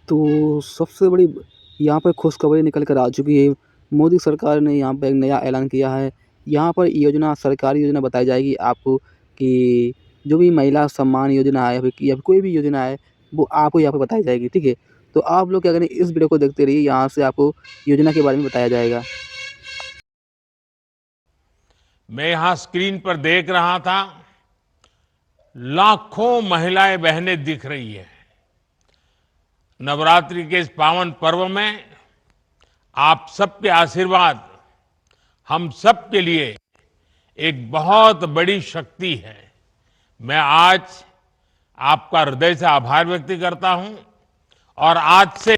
तो सबसे बड़ी यहाँ पर खुशखबरी निकल कर आ चुकी है। मोदी सरकार ने यहाँ पे एक नया ऐलान किया है। यहाँ पर योजना सरकारी योजना बताई जाएगी आपको कि जो भी महिला सम्मान योजना है या फिर कोई भी योजना है, वो आपको यहाँ पे बताई जाएगी, ठीक है? तो आप लोग क्या करें, इस वीडियो को देखते रहिए, यहाँ से आपको योजना के बारे में बताया जाएगा। मैं यहां स्क्रीन पर देख रहा था, लाखों महिलाएं बहनें दिख रही है। नवरात्रि के इस पावन पर्व में आप सबके आशीर्वाद हम सबके लिए एक बहुत बड़ी शक्ति है। मैं आज आपका हृदय से आभार व्यक्त करता हूं और आज से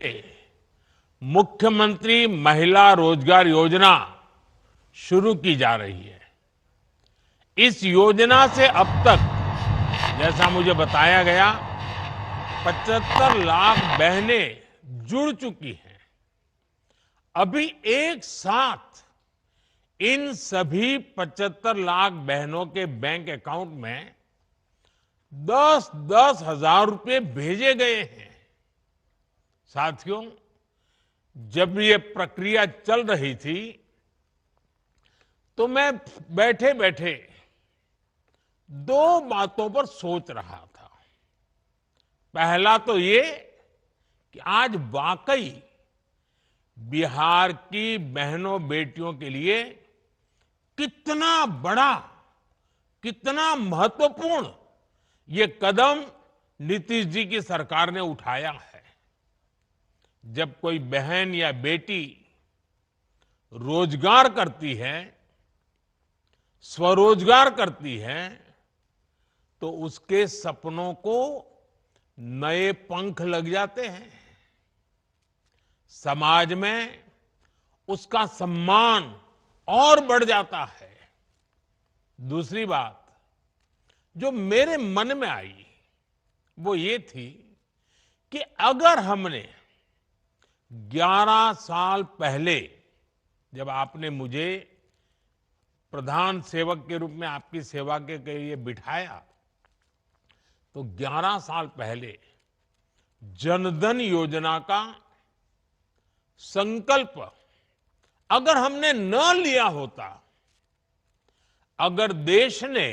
मुख्यमंत्री महिला रोजगार योजना शुरू की जा रही है। इस योजना से अब तक, जैसा मुझे बताया गया, 75 लाख बहनें जुड़ चुकी हैं। अभी एक साथ इन सभी 75 लाख बहनों के बैंक अकाउंट में 10-10 हजार रुपए भेजे गए हैं। साथियों, जब ये प्रक्रिया चल रही थी तो मैं बैठे बैठे दो बातों पर सोच रहा था। पहला तो ये कि आज वाकई बिहार की बहनों बेटियों के लिए कितना बड़ा, कितना महत्वपूर्ण ये कदम नीतीश जी की सरकार ने उठाया है। जब कोई बहन या बेटी रोजगार करती है, स्वरोजगार करती है, तो उसके सपनों को नए पंख लग जाते हैं। समाज में उसका सम्मान और बढ़ जाता है। दूसरी बात जो मेरे मन में आई वो ये थी कि अगर हमने 11 साल पहले, जब आपने मुझे प्रधान सेवक के रूप में आपकी सेवा के लिए बिठाया, तो 11 साल पहले जनधन योजना का संकल्प अगर हमने न लिया होता, अगर देश ने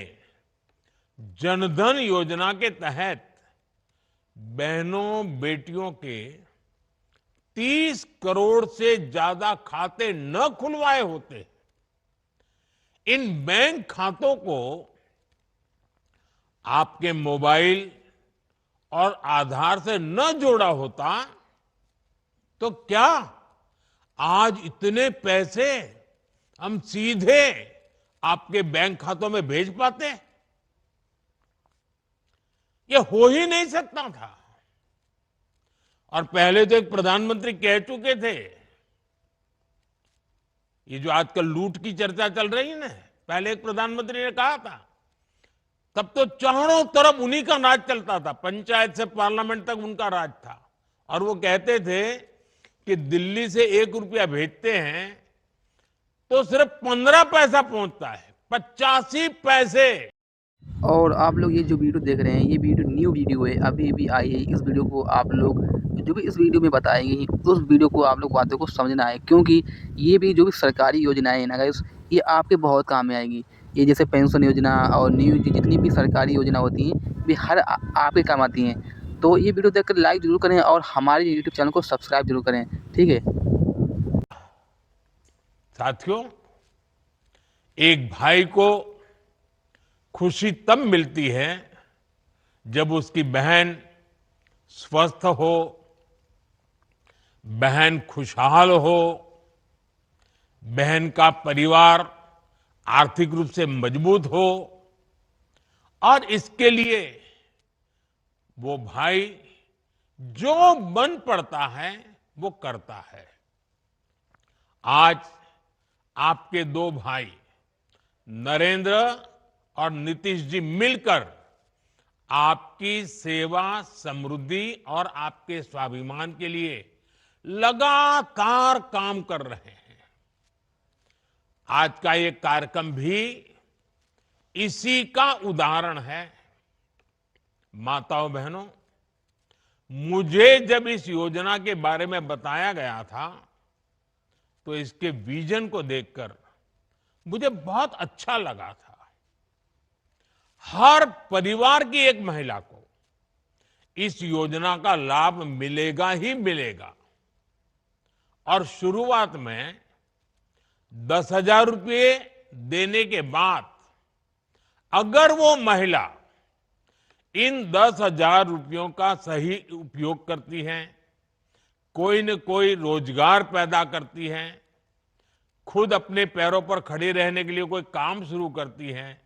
जनधन योजना के तहत बहनों बेटियों के 30 करोड़ से ज्यादा खाते न खुलवाए होते, इन बैंक खातों को आपके मोबाइल और आधार से न जोड़ा होता, तो क्या आज इतने पैसे हम सीधे आपके बैंक खातों में भेज पाते? ये हो ही नहीं सकता था। और पहले तो एक प्रधानमंत्री कह चुके थे, ये जो आजकल लूट की चर्चा चल रही है ना, पहले एक प्रधानमंत्री ने कहा था, तब तो चारों तरफ उन्हीं का राज चलता था, पंचायत से पार्लियामेंट तक उनका राज था। और वो कहते थे कि दिल्ली से 1 रुपया भेजते हैं तो सिर्फ 15 पैसा पहुंचता है, 85 पैसे। और आप लोग ये जो वीडियो देख रहे हैं, ये वीडियो न्यू वीडियो है, अभी आई है। इस वीडियो को आप लोग, जो भी इस वीडियो में बताई गई उस वीडियो को आप लोग बातों को समझना है, क्योंकि ये भी जो भी सरकारी योजनाएं हैं ना गाइस, ये आपके बहुत काम में आएगी। ये जैसे पेंशन योजना और न्यू जितनी भी सरकारी योजना होती हैं, वे हर आपके काम आती हैं। तो ये वीडियो देखकर लाइक जरूर करें और हमारे यूट्यूब चैनल को सब्सक्राइब जरूर करें, ठीक है? साथियों, एक भाई को खुशी तब मिलती है जब उसकी बहन स्वस्थ हो, बहन खुशहाल हो, बहन का परिवार आर्थिक रूप से मजबूत हो, और इसके लिए वो भाई जो बन पड़ता है वो करता है। आज आपके दो भाई नरेंद्र और नीतीश जी मिलकर आपकी सेवा, समृद्धि और आपके स्वाभिमान के लिए लगातार काम कर रहे हैं। आज का ये कार्यक्रम भी इसी का उदाहरण है। माताओं बहनों, मुझे जब इस योजना के बारे में बताया गया था तो इसके विजन को देखकर मुझे बहुत अच्छा लगा था। हर परिवार की एक महिला को इस योजना का लाभ मिलेगा ही मिलेगा। और शुरुआत में 10,000 रुपये देने के बाद अगर वो महिला इन 10,000 रुपयों का सही उपयोग करती है, कोई न कोई रोजगार पैदा करती है, खुद अपने पैरों पर खड़े रहने के लिए कोई काम शुरू करती है,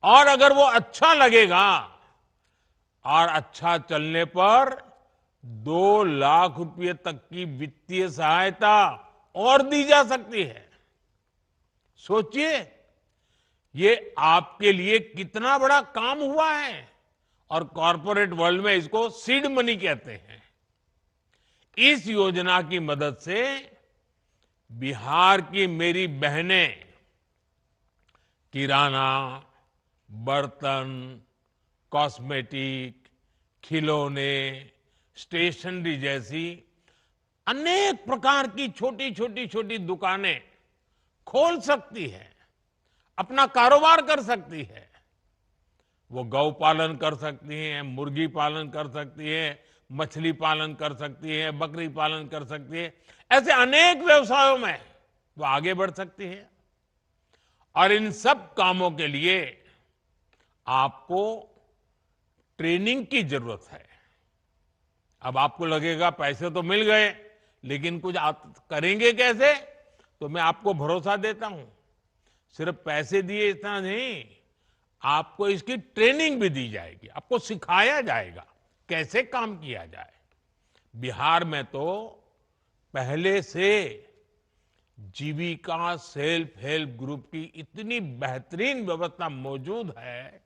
और अगर वो अच्छा लगेगा और अच्छा चलने पर 2 लाख रुपए तक की वित्तीय सहायता और दी जा सकती है। सोचिए, ये आपके लिए कितना बड़ा काम हुआ है। और कॉरपोरेट वर्ल्ड में इसको सीड मनी कहते हैं। इस योजना की मदद से बिहार की मेरी बहनें किराना, बर्तन, कॉस्मेटिक, खिलौने, स्टेशनरी जैसी अनेक प्रकार की छोटी दुकानें खोल सकती है, अपना कारोबार कर सकती है। वो गौ पालन कर सकती हैं, मुर्गी पालन कर सकती है, मछली पालन कर सकती है, बकरी पालन कर सकती है। ऐसे अनेक व्यवसायों में वो आगे बढ़ सकती है। और इन सब कामों के लिए आपको ट्रेनिंग की जरूरत है। अब आपको लगेगा पैसे तो मिल गए, लेकिन कुछ आप करेंगे कैसे? तो मैं आपको भरोसा देता हूं, सिर्फ पैसे दिए इतना नहीं, आपको इसकी ट्रेनिंग भी दी जाएगी, आपको सिखाया जाएगा कैसे काम किया जाए। बिहार में तो पहले से जीविका सेल्फ हेल्प ग्रुप की इतनी बेहतरीन व्यवस्था मौजूद है।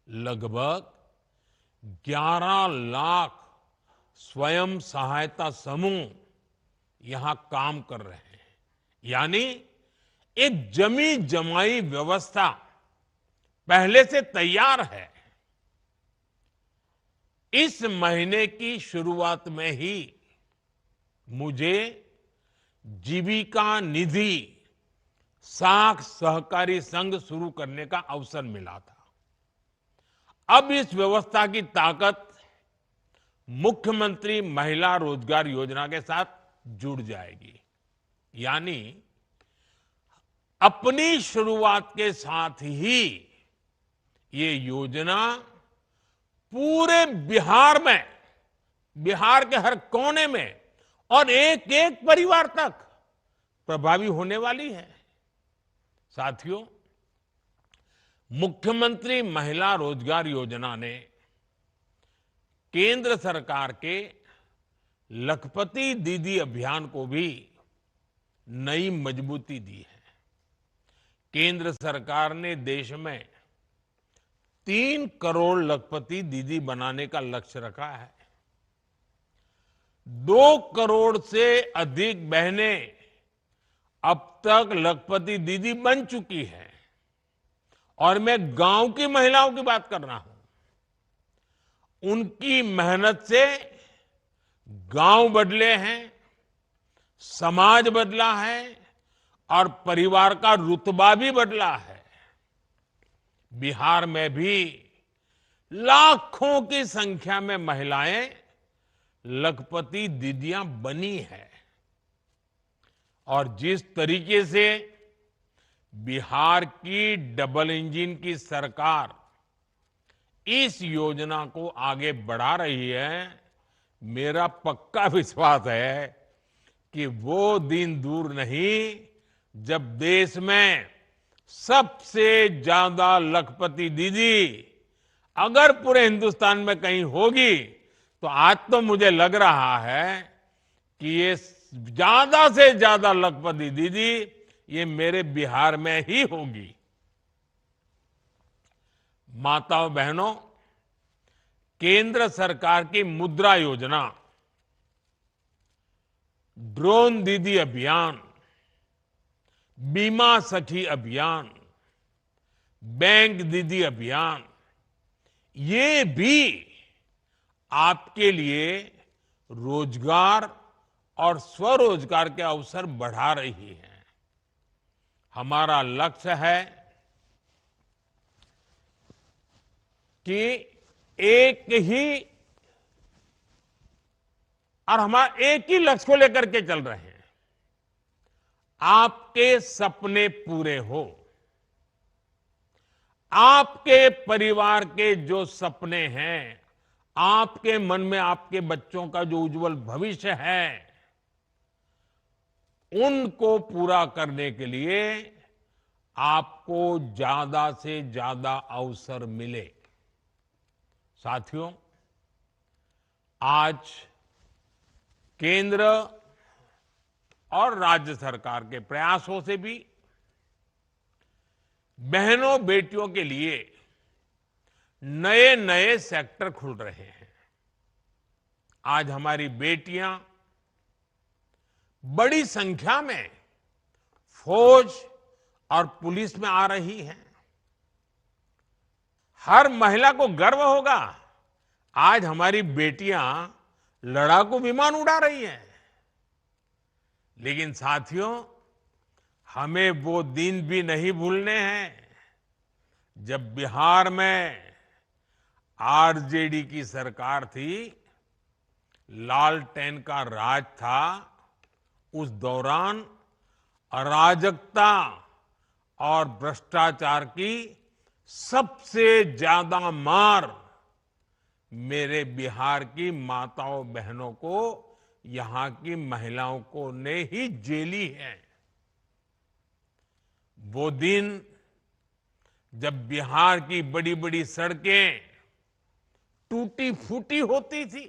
लगभग 11 लाख स्वयं सहायता समूह यहां काम कर रहे हैं। यानी एक जमी जमाई व्यवस्था पहले से तैयार है। इस महीने की शुरुआत में ही मुझे जीविका निधि साख सहकारी संघ शुरू करने का अवसर मिला था। अब इस व्यवस्था की ताकत मुख्यमंत्री महिला रोजगार योजना के साथ जुड़ जाएगी। यानी अपनी शुरुआत के साथ ही ये योजना पूरे बिहार में, बिहार के हर कोने में और एक एक परिवार तक प्रभावी होने वाली है। साथियों, मुख्यमंत्री महिला रोजगार योजना ने केंद्र सरकार के लखपति दीदी अभियान को भी नई मजबूती दी है। केंद्र सरकार ने देश में 3 करोड़ लखपति दीदी बनाने का लक्ष्य रखा है। 2 करोड़ से अधिक बहनें अब तक लखपति दीदी बन चुकी हैं। और मैं गांव की महिलाओं की बात कर रहा हूं। उनकी मेहनत से गांव बदले हैं, समाज बदला है और परिवार का रुतबा भी बदला है। बिहार में भी लाखों की संख्या में महिलाएं लखपति दीदियां बनी है। और जिस तरीके से बिहार की डबल इंजन की सरकार इस योजना को आगे बढ़ा रही है, मेरा पक्का विश्वास है कि वो दिन दूर नहीं जब देश में सबसे ज्यादा लखपति दीदी अगर पूरे हिंदुस्तान में कहीं होगी तो आज तो मुझे लग रहा है कि ये ज्यादा से ज्यादा लखपति दीदी ये मेरे बिहार में ही होगी। माताओं बहनों, केंद्र सरकार की मुद्रा योजना, ड्रोन दीदी अभियान, बीमा सखी अभियान, बैंक दीदी अभियान, ये भी आपके लिए रोजगार और स्वरोजगार के अवसर बढ़ा रही है। हमारा लक्ष्य है कि एक ही और हमारा एक ही लक्ष्य को लेकर के चल रहे हैं, आपके सपने पूरे हो। आपके परिवार के जो सपने हैं, आपके मन में आपके बच्चों का जो उज्जवल भविष्य है, उनको पूरा करने के लिए आपको ज्यादा से ज्यादा अवसर मिले। साथियों, आज केंद्र और राज्य सरकार के प्रयासों से भी बहनों बेटियों के लिए नए नए सेक्टर खुल रहे हैं। आज हमारी बेटियां बड़ी संख्या में फौज और पुलिस में आ रही हैं। हर महिला को गर्व होगा, आज हमारी बेटियां लड़ाकू विमान उड़ा रही हैं। लेकिन साथियों, हमें वो दिन भी नहीं भूलने हैं जब बिहार में आरजेडी की सरकार थी, लालटेन का राज था। उस दौरान अराजकता और भ्रष्टाचार की सबसे ज्यादा मार मेरे बिहार की माताओं बहनों को, यहां की महिलाओं को ने ही झेली है। वो दिन जब बिहार की बड़ी बड़ी सड़कें टूटी फूटी होती थी,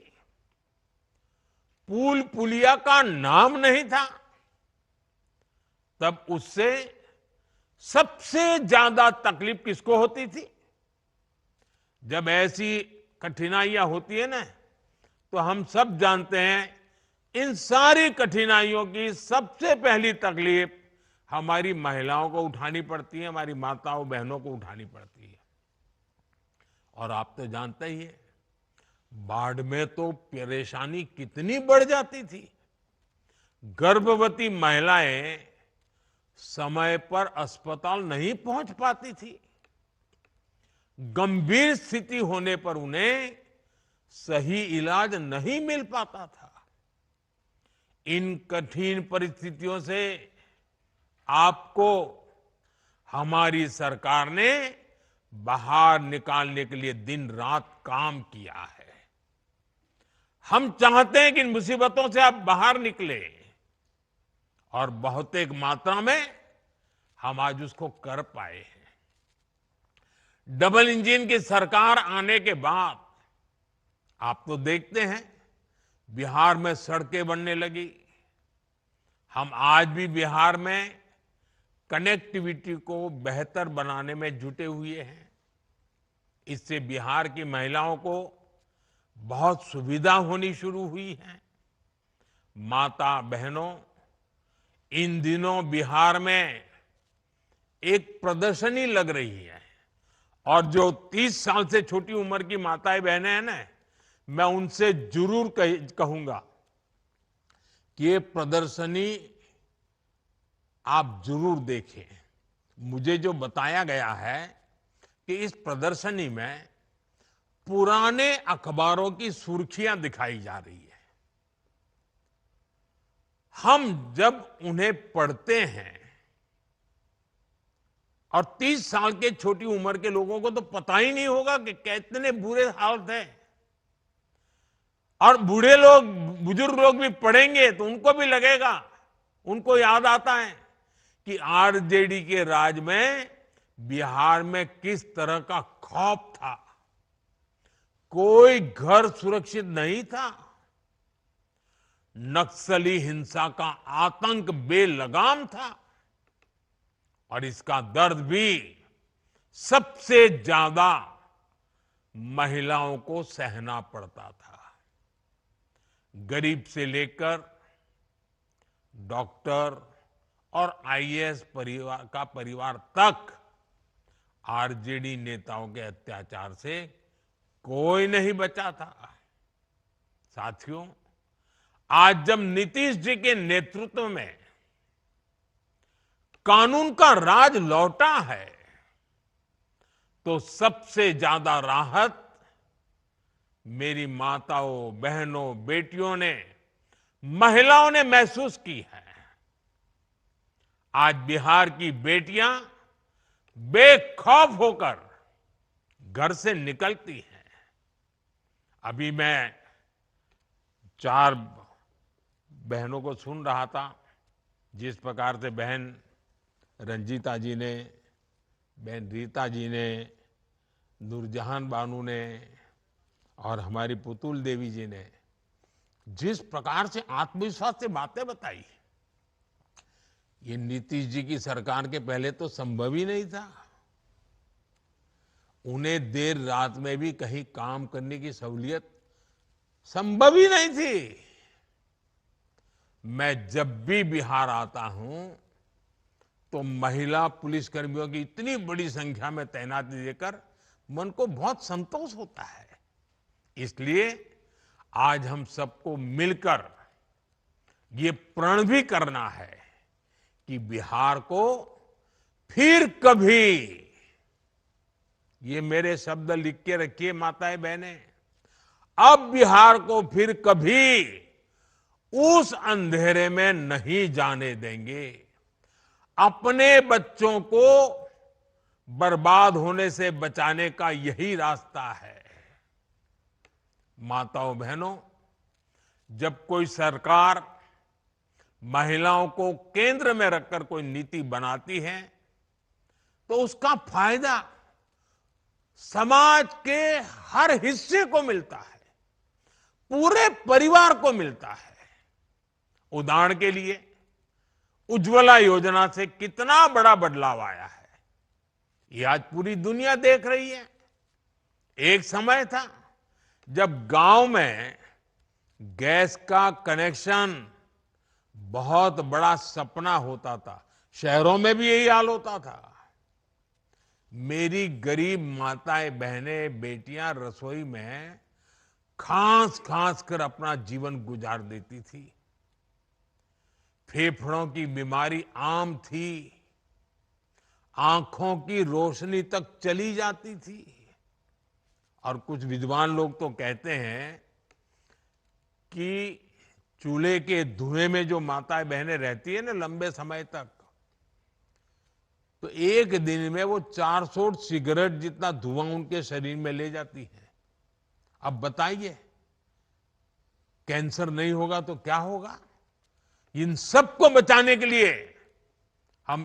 पुल पुलिया का नाम नहीं था, तब उससे सबसे ज्यादा तकलीफ किसको होती थी? जब ऐसी कठिनाइयां होती है ना, तो हम सब जानते हैं, इन सारी कठिनाइयों की सबसे पहली तकलीफ हमारी महिलाओं को उठानी पड़ती है, हमारी माताओं बहनों को उठानी पड़ती है। और आप तो जानते ही हैं, बाढ़ में तो परेशानी कितनी बढ़ जाती थी। गर्भवती महिलाएं समय पर अस्पताल नहीं पहुंच पाती थी। गंभीर स्थिति होने पर उन्हें सही इलाज नहीं मिल पाता था। इन कठिन परिस्थितियों से आपको हमारी सरकार ने बाहर निकालने के लिए दिन रात काम किया है। हम चाहते हैं कि इन मुसीबतों से आप बाहर निकले, और बहुत एक मात्रा में हम आज उसको कर पाए हैं। डबल इंजन की सरकार आने के बाद आप तो देखते हैं, बिहार में सड़कें बनने लगी। हम आज भी बिहार में कनेक्टिविटी को बेहतर बनाने में जुटे हुए हैं। इससे बिहार की महिलाओं को बहुत सुविधा होनी शुरू हुई है। माता बहनों, इन दिनों बिहार में एक प्रदर्शनी लग रही है, और जो 30 साल से छोटी उम्र की माताएं बहनें हैं ना, मैं उनसे जरूर कहूंगा कि ये प्रदर्शनी आप जरूर देखें। मुझे जो बताया गया है कि इस प्रदर्शनी में पुराने अखबारों की सुर्खियां दिखाई जा रही है। हम जब उन्हें पढ़ते हैं, और 30 साल के छोटी उम्र के लोगों को तो पता ही नहीं होगा कि कितने बुरे हाल थे, और बूढ़े लोग, बुजुर्ग लोग भी पढ़ेंगे तो उनको भी लगेगा, उनको याद आता है कि आरजेडी के राज में बिहार में किस तरह का खौफ था। कोई घर सुरक्षित नहीं था। नक्सली हिंसा का आतंक बेलगाम था, और इसका दर्द भी सबसे ज्यादा महिलाओं को सहना पड़ता था। गरीब से लेकर डॉक्टर और आईएएस परिवार तक आरजेडी नेताओं के अत्याचार से कोई नहीं बचा था। साथियों, आज जब नीतीश जी के नेतृत्व में कानून का राज लौटा है, तो सबसे ज्यादा राहत मेरी माताओं, बहनों, बेटियों ने, महिलाओं ने महसूस की है। आज बिहार की बेटियां बेखौफ होकर घर से निकलती हैं। अभी मैं 4 बहनों को सुन रहा था, जिस प्रकार से बहन रंजीता जी ने, बहन रीता जी ने, नूरजहान बानू ने और हमारी पुतुल देवी जी ने जिस प्रकार से आत्मविश्वास से बातें बताई, ये नीतीश जी की सरकार के पहले तो संभव ही नहीं था। उन्हें देर रात में भी कहीं काम करने की सहूलियत संभव ही नहीं थी। मैं जब भी बिहार आता हूं तो महिला पुलिसकर्मियों की इतनी बड़ी संख्या में तैनाती देकर मन को बहुत संतोष होता है। इसलिए आज हम सबको मिलकर ये प्रण भी करना है कि बिहार को फिर कभी, ये मेरे शब्द लिख के रखिए माताएं बहनें, अब बिहार को फिर कभी उस अंधेरे में नहीं जाने देंगे। अपने बच्चों को बर्बाद होने से बचाने का यही रास्ता है। माताओं बहनों, जब कोई सरकार महिलाओं को केंद्र में रखकर कोई नीति बनाती है तो उसका फायदा समाज के हर हिस्से को मिलता है, पूरे परिवार को मिलता है। उदाहरण के लिए उज्ज्वला योजना से कितना बड़ा बदलाव आया है, ये आज पूरी दुनिया देख रही है। एक समय था जब गांव में गैस का कनेक्शन बहुत बड़ा सपना होता था, शहरों में भी यही हाल होता था। मेरी गरीब माताएं, बहनें, बेटियां रसोई में खांस खांस कर अपना जीवन गुजार देती थी। फेफड़ों की बीमारी आम थी, आंखों की रोशनी तक चली जाती थी। और कुछ विद्वान लोग तो कहते हैं कि चूल्हे के धुएं में जो माताएं बहनें रहती है ना लंबे समय तक, तो एक दिन में वो 400 सिगरेट जितना धुआं उनके शरीर में ले जाती है। अब बताइए, कैंसर नहीं होगा तो क्या होगा? इन सबको बचाने के लिए हम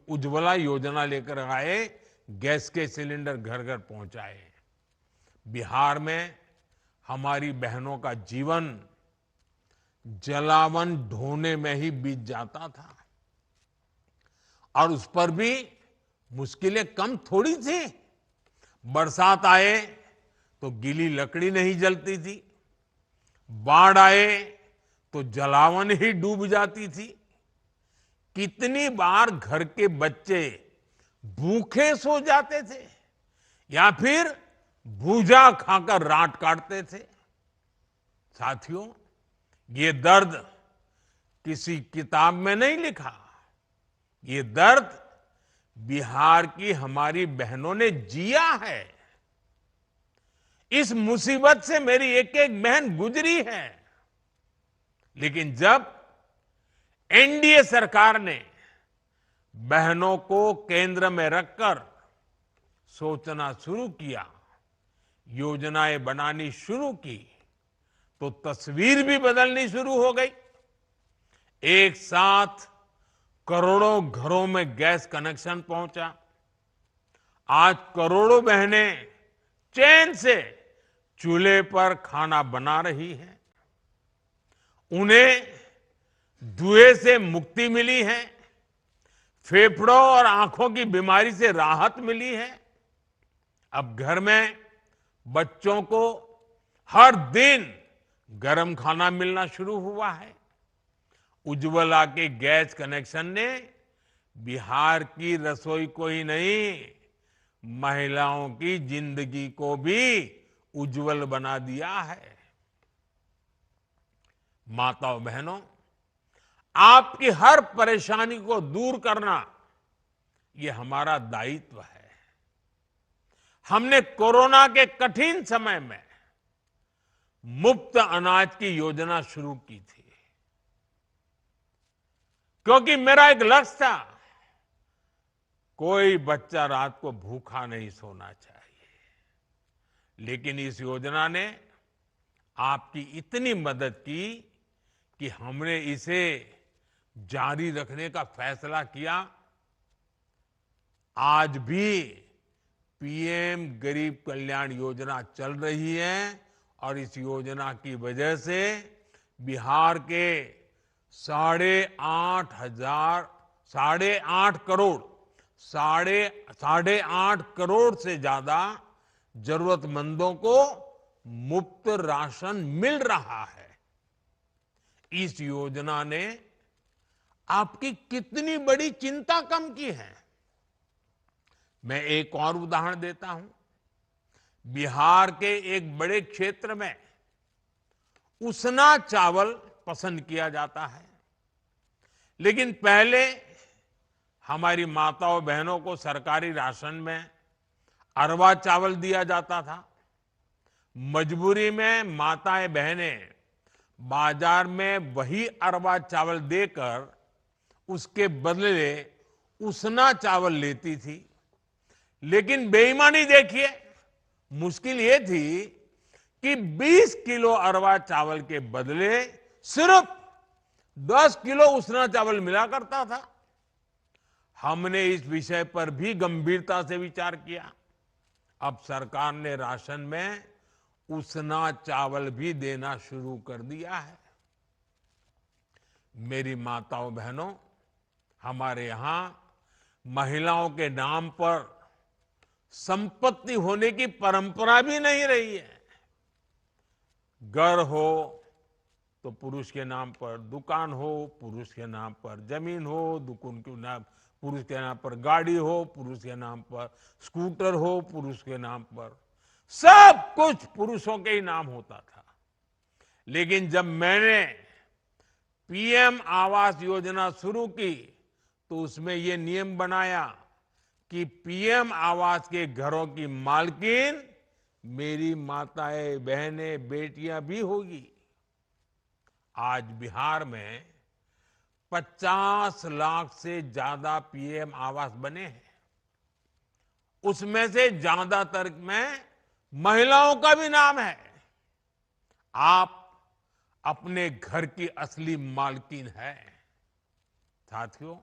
उज्ज्वला योजना लेकर आए, गैस के सिलेंडर घर घर पहुंचाए। बिहार में हमारी बहनों का जीवन जलावन ढोने में ही बीत जाता था, और उस पर भी मुश्किलें कम थोड़ी थी। बरसात आए तो गीली लकड़ी नहीं जलती थी, बाढ़ आए तो जलावन ही डूब जाती थी। कितनी बार घर के बच्चे भूखे सो जाते थे या फिर भूजा खाकर रात काटते थे। साथियों, ये दर्द किसी किताब में नहीं लिखा, ये दर्द बिहार की हमारी बहनों ने जिया है। इस मुसीबत से मेरी एक एक बहन गुजरी है। लेकिन जब एनडीए सरकार ने बहनों को केंद्र में रखकर सोचना शुरू किया, योजनाएं बनानी शुरू की, तो तस्वीर भी बदलनी शुरू हो गई। एक साथ करोड़ों घरों में गैस कनेक्शन पहुंचा। आज करोड़ों बहनें चैन से चूल्हे पर खाना बना रही हैं। उन्हें धुएं से मुक्ति मिली है, फेफड़ों और आंखों की बीमारी से राहत मिली है। अब घर में बच्चों को हर दिन गरम खाना मिलना शुरू हुआ है। उज्ज्वला के गैस कनेक्शन ने बिहार की रसोई को ही नहीं, महिलाओं की जिंदगी को भी उज्जवल बना दिया है। माताओं बहनों, आपकी हर परेशानी को दूर करना ये हमारा दायित्व है। हमने कोरोना के कठिन समय में मुफ्त अनाज की योजना शुरू की थी, क्योंकि मेरा एक लक्ष्य था, कोई बच्चा रात को भूखा नहीं सोना चाहिए। लेकिन इस योजना ने आपकी इतनी मदद की कि हमने इसे जारी रखने का फैसला किया। आज भी पीएम गरीब कल्याण योजना चल रही है और इस योजना की वजह से बिहार के 8.5 करोड़ से ज्यादा जरूरतमंदों को मुफ्त राशन मिल रहा है। इस योजना ने आपकी कितनी बड़ी चिंता कम की है। मैं एक और उदाहरण देता हूं। बिहार के एक बड़े क्षेत्र में उसना चावल पसंद किया जाता है, लेकिन पहले हमारी माताओं बहनों को सरकारी राशन में अरवा चावल दिया जाता था। मजबूरी में माताएं बहनें बाजार में वही अरवा चावल देकर उसके बदले उसना चावल लेती थी। लेकिन बेईमानी देखिए, मुश्किल ये थी कि 20 किलो अरवा चावल के बदले सिर्फ 10 किलो उसना चावल मिला करता था। हमने इस विषय पर भी गंभीरता से विचार किया। अब सरकार ने राशन में उसना चावल भी देना शुरू कर दिया है। मेरी माताओं बहनों, हमारे यहां महिलाओं के नाम पर संपत्ति होने की परंपरा भी नहीं रही है। घर हो तो पुरुष के नाम पर, दुकान हो पुरुष के नाम पर, जमीन हो दुकान के नाम पुरुष के नाम पर, गाड़ी हो पुरुष के नाम पर, स्कूटर हो पुरुष के नाम पर, सब कुछ पुरुषों के ही नाम होता था। लेकिन जब मैंने पीएम आवास योजना शुरू की तो उसमें यह नियम बनाया कि पीएम आवास के घरों की मालकिन मेरी माताएं बहनें बेटियां भी होगी। आज बिहार में 50 लाख से ज्यादा पीएम आवास बने हैं। उसमें से ज्यादातर में महिलाओं का भी नाम है। आप अपने घर की असली मालकिन है। साथियों,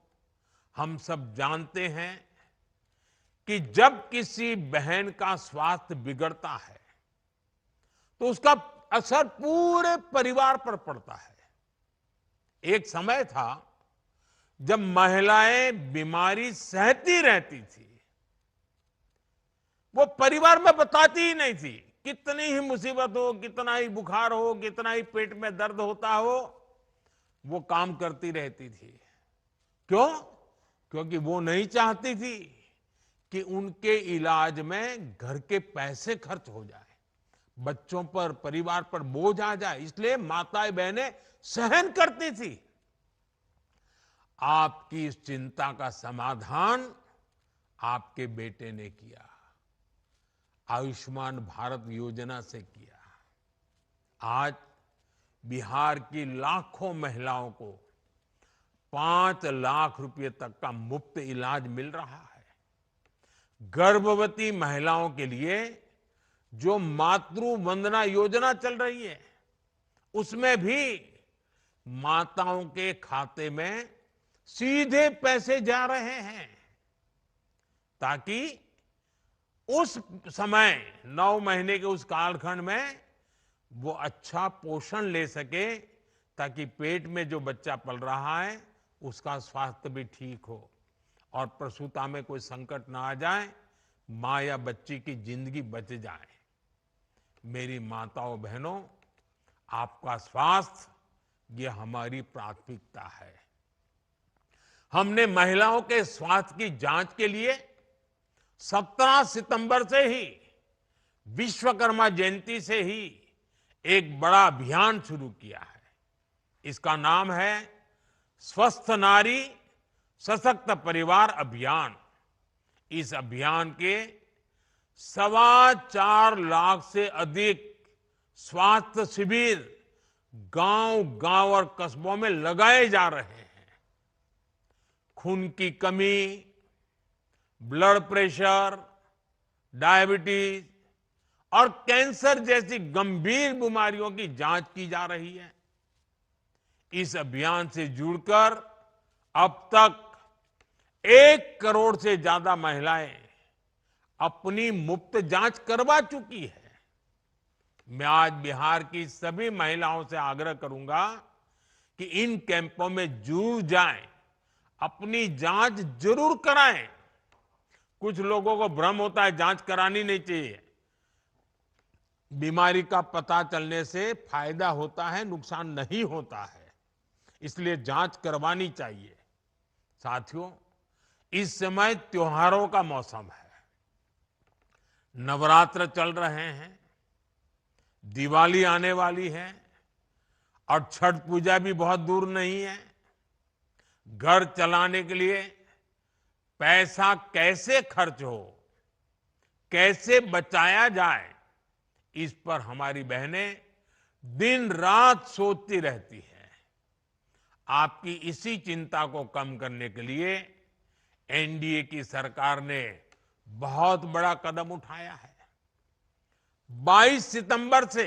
हम सब जानते हैं कि जब किसी बहन का स्वास्थ्य बिगड़ता है तो उसका असर पूरे परिवार पर पड़ता है। एक समय था जब महिलाएं बीमारी सहती रहती थी, वो परिवार में बताती ही नहीं थी। कितनी ही मुसीबत हो, कितना ही बुखार हो, कितना ही पेट में दर्द होता हो, वो काम करती रहती थी। क्यों? क्योंकि वो नहीं चाहती थी कि उनके इलाज में घर के पैसे खर्च हो जाए, बच्चों पर, परिवार पर बोझ आ जाए। इसलिए माताएं बहनें सहन करती थी। आपकी इस चिंता का समाधान आपके बेटे ने किया, आयुष्मान भारत योजना से किया। आज बिहार की लाखों महिलाओं को 5 लाख रुपए तक का मुफ्त इलाज मिल रहा है। गर्भवती महिलाओं के लिए जो मातृ वंदना योजना चल रही है, उसमें भी माताओं के खाते में सीधे पैसे जा रहे हैं, ताकि उस समय 9 महीने के उस कालखंड में वो अच्छा पोषण ले सके, ताकि पेट में जो बच्चा पल रहा है उसका स्वास्थ्य भी ठीक हो और प्रसूता में कोई संकट ना आ जाए, मां या बच्ची की जिंदगी बच जाए। मेरी माताओं बहनों, आपका स्वास्थ्य ये हमारी प्राथमिकता है। हमने महिलाओं के स्वास्थ्य की जांच के लिए 17 सितंबर से ही, विश्वकर्मा जयंती से ही एक बड़ा अभियान शुरू किया है। इसका नाम है स्वस्थ नारी सशक्त परिवार अभियान। इस अभियान के 4.25 लाख से अधिक स्वास्थ्य शिविर गांव-गांव और कस्बों में लगाए जा रहे हैं। खून की कमी, ब्लड प्रेशर, डायबिटीज और कैंसर जैसी गंभीर बीमारियों की जांच की जा रही है। इस अभियान से जुड़कर अब तक 1 करोड़ से ज्यादा महिलाएं अपनी मुफ्त जांच करवा चुकी है। मैं आज बिहार की सभी महिलाओं से आग्रह करूंगा कि इन कैंपों में जरूर जाएं, अपनी जांच जरूर कराएं। कुछ लोगों को भ्रम होता है जांच करानी नहीं चाहिए। बीमारी का पता चलने से फायदा होता है, नुकसान नहीं होता है, इसलिए जांच करवानी चाहिए। साथियों, इस समय त्योहारों का मौसम है, नवरात्र चल रहे हैं, दिवाली आने वाली है और छठ पूजा भी बहुत दूर नहीं है। घर चलाने के लिए पैसा कैसे खर्च हो, कैसे बचाया जाए, इस पर हमारी बहनें दिन रात सोचती रहती है। आपकी इसी चिंता को कम करने के लिए एनडीए की सरकार ने बहुत बड़ा कदम उठाया है। 22 सितंबर से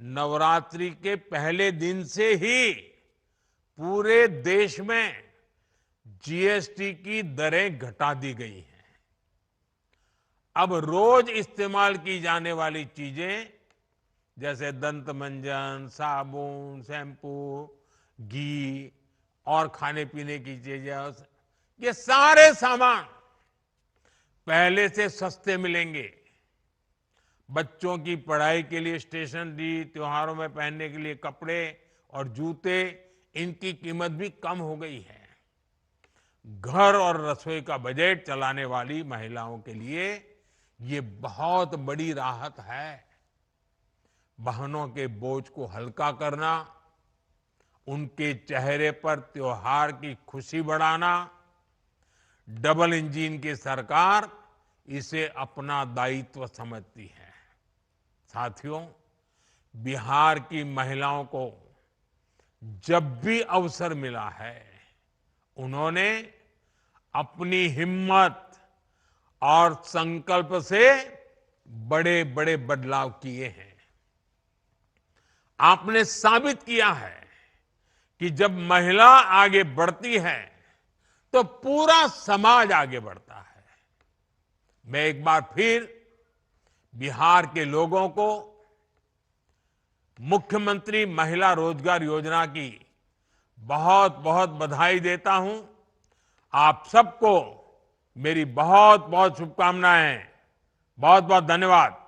नवरात्रि के पहले दिन से ही पूरे देश में जीएसटी की दरें घटा दी गई हैं। अब रोज इस्तेमाल की जाने वाली चीजें जैसे दंत मंजन, साबुन, शैम्पू, घी और खाने पीने की चीजें, ये सारे सामान पहले से सस्ते मिलेंगे। बच्चों की पढ़ाई के लिए स्टेशनरी, त्योहारों में पहनने के लिए कपड़े और जूते, इनकी कीमत भी कम हो गई है। घर और रसोई का बजट चलाने वाली महिलाओं के लिए ये बहुत बड़ी राहत है। बहनों के बोझ को हल्का करना, उनके चेहरे पर त्योहार की खुशी बढ़ाना, डबल इंजन की सरकार इसे अपना दायित्व समझती है। साथियों, बिहार की महिलाओं को जब भी अवसर मिला है, उन्होंने अपनी हिम्मत और संकल्प से बड़े बड़े बदलाव किए हैं। आपने साबित किया है कि जब महिला आगे बढ़ती है तो पूरा समाज आगे बढ़ता है। मैं एक बार फिर बिहार के लोगों को मुख्यमंत्री महिला रोजगार योजना की बहुत बहुत बधाई देता हूं। आप सबको मेरी बहुत बहुत शुभकामनाएं। बहुत बहुत धन्यवाद।